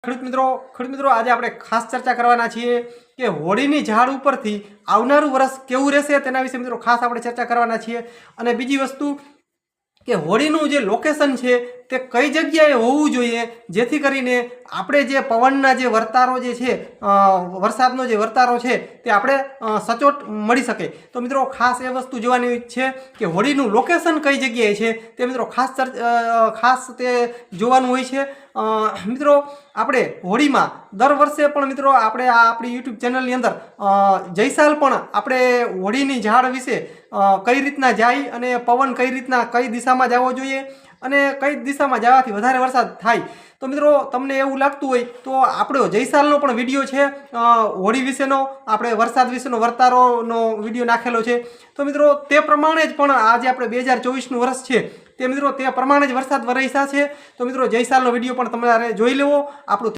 ખેડૂત મિત્રો આજે આપણે ખાસ ચર્ચા કરવાના છીએ કે હોળીની ઝાડ ઉપરથી આવનારું વર્ષ કેવું રહેશે તેના વિશે મિત્રો ખાસ આપણે ચર્ચા કરવાના છીએ। અને બીજી વસ્તુ કે હોળીનું જે લોકેશન છે તે કઈ જગ્યાએ હોવું જોઈએ જેથી કરીને આપણે જે પવનના જે વર્તારો જે છે વરસાદનો જે વર્તારો છે તે આપણે સચોટ મળી શકે। તો મિત્રો ખાસ એ વસ્તુ જોવાની છે કે હોળીનું લોકેશન કઈ જગ્યાએ છે તે મિત્રો ખાસ તે જોવાનું હોય છે। મિત્રો આપણે હોળીમાં દર વર્ષે પણ મિત્રો આપણે આ આપણી યુટ્યુબ ચેનલની અંદર જયસાલ પણ આપણે હોળીની ઝાડ વિશે કઈ રીતના જાય અને પવન કઈ રીતના કઈ દિશામાં જવો જોઈએ અને કઈ દિશામાં જવાથી વધારે વરસાદ થાય। તો મિત્રો તમને એવું લાગતું હોય તો આપણો જયસાલનો પણ વિડીયો છે હોળી વિશેનો આપણે વરસાદ વિશેનો વર્તારોનો વિડીયો નાખેલો છે। તો મિત્રો તે પ્રમાણે જ પણ આજે આપણે 2024નું વર્ષ છે તે મિત્રો તે પ્રમાણે જ વરસાદ વરસ્યા છે। તો મિત્રો જયસાલનો વિડીયો પણ તમારે જોઈ લેવો। આપણું